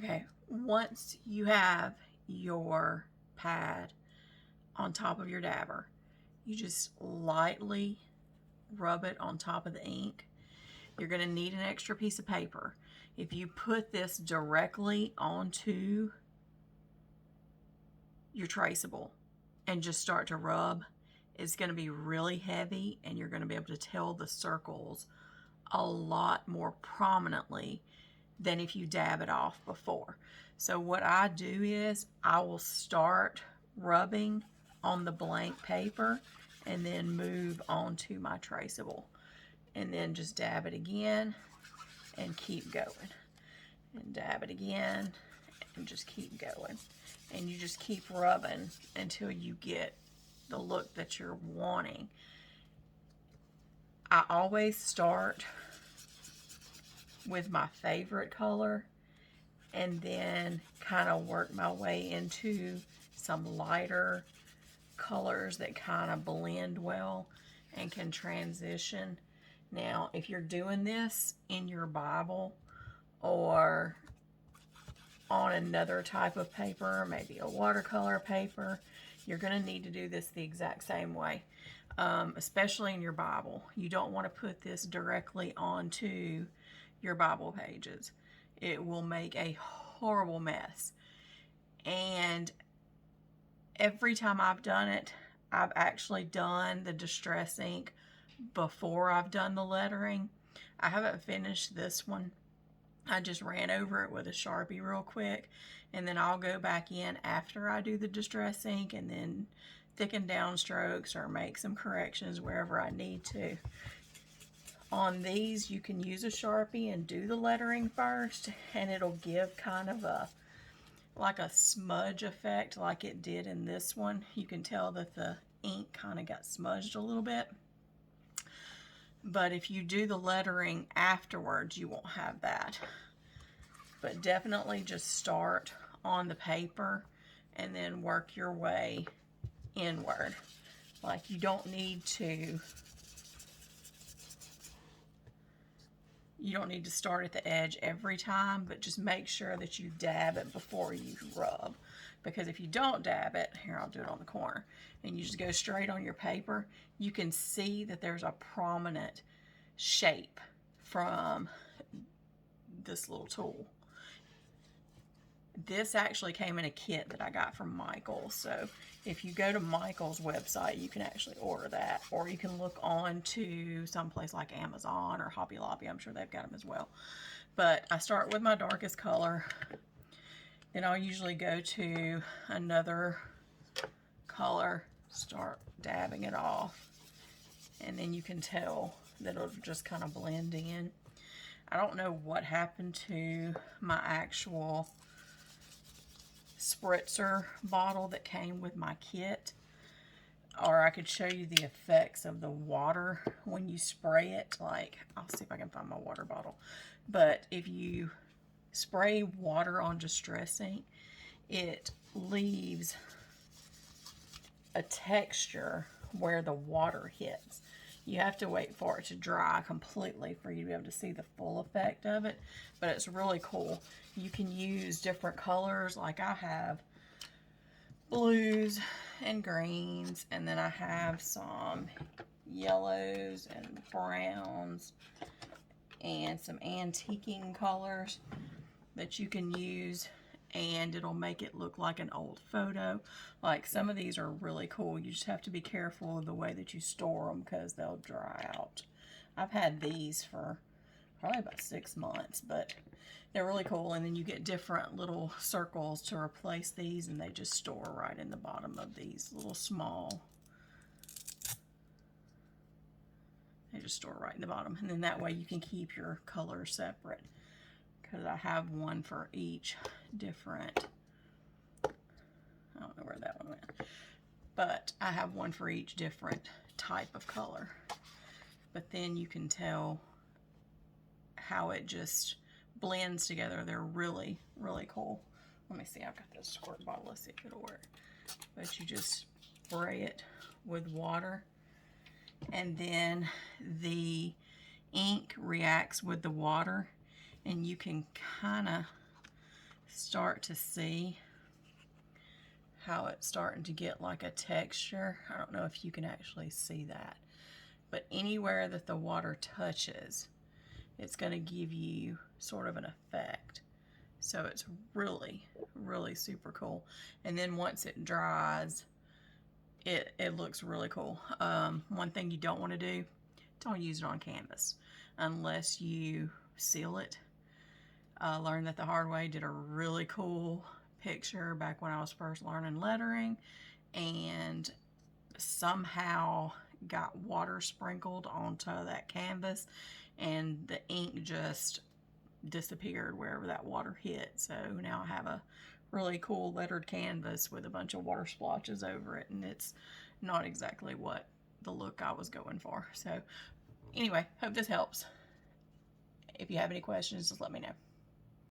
Okay, once you have your pad on top of your dabber, you just lightly rub it on top of the ink. You're going to need an extra piece of paper. If you put this directly onto your traceable and just start to rub, it's going to be really heavy and you're going to be able to tell the circles a lot more prominently than if you dab it off before. So what I do is I will start rubbing on the blank paper and then move on to my traceable, and then just dab it again and keep going, and dab it again and just keep going, and you just keep rubbing until you get the look that you're wanting. I always start with my favorite color and then kind of work my way into some lighter colors that kind of blend well and can transition. Now, if you're doing this in your Bible or on another type of paper, maybe a watercolor paper, you're going to need to do this the exact same way, especially in your Bible. You don't want to put this directly onto your Bible pages. It will make a horrible mess. And every time I've done it, I've actually done the distress ink before I've done the lettering. I haven't finished this one. I just ran over it with a Sharpie real quick, and then I'll go back in after I do the distress ink and then thicken down strokes or make some corrections wherever I need to. On these, you can use a Sharpie and do the lettering first, and it'll give kind of like a smudge effect like it did in this one. You can tell that the ink kind of got smudged a little bit. But if you do the lettering afterwards, you won't have that. But definitely just start on the paper and then work your way inward. Like, you don't need to start at the edge every time, but just make sure that you dab it before you rub. Because if you don't dab it, here, I'll do it on the corner, and you just go straight on your paper, you can see that there's a prominent shape from this little tool. This actually came in a kit that I got from Michael's. So if you go to Michael's website, you can actually order that, or you can look on to someplace like Amazon or Hobby Lobby. I'm sure they've got them as well. But I start with my darkest color. Then I'll usually go to another color, start dabbing it off, and then you can tell that it'll just kind of blend in. I don't know what happened to my actual spritzer bottle that came with my kit, or I could show you the effects of the water when you spray it. Like, I'll see if I can find my water bottle, but if you spray water on distress ink, it leaves a texture where the water hits. You have to wait for it to dry completely for you to be able to see the full effect of it, but it's really cool. You can use different colors, like I have blues and greens, and then I have some yellows and browns and some antiquing colors that you can use, and it'll make it look like an old photo. Like, some of these are really cool. You just have to be careful of the way that you store them because they'll dry out. I've had these for probably about 6 months, but they're really cool. And then you get different little circles to replace these, and they just store right in the bottom of these little small. They just store right in the bottom, and then that way you can keep your colors separate. Because I have one for each different, I don't know where that one went, but I have one for each different type of color. But then you can tell how it just blends together. They're really, really cool. Let me see, I've got this squirt bottle. Let's see if it'll work. But you just spray it with water, and then the ink reacts with the water, and you can kind of start to see how it's starting to get like a texture. I don't know if you can actually see that, but anywhere that the water touches, it's going to give you sort of an effect. So it's really, really super cool. And then once it dries, it looks really cool. One thing you don't want to do, don't use it on canvas unless you seal it. Learned that the hard way. Did a really cool picture back when I was first learning lettering, and somehow got water sprinkled onto that canvas, and the ink just disappeared wherever that water hit. So now I have a really cool lettered canvas with a bunch of water splotches over it, and it's not exactly what the look I was going for. So anyway, hope this helps. If you have any questions, just let me know.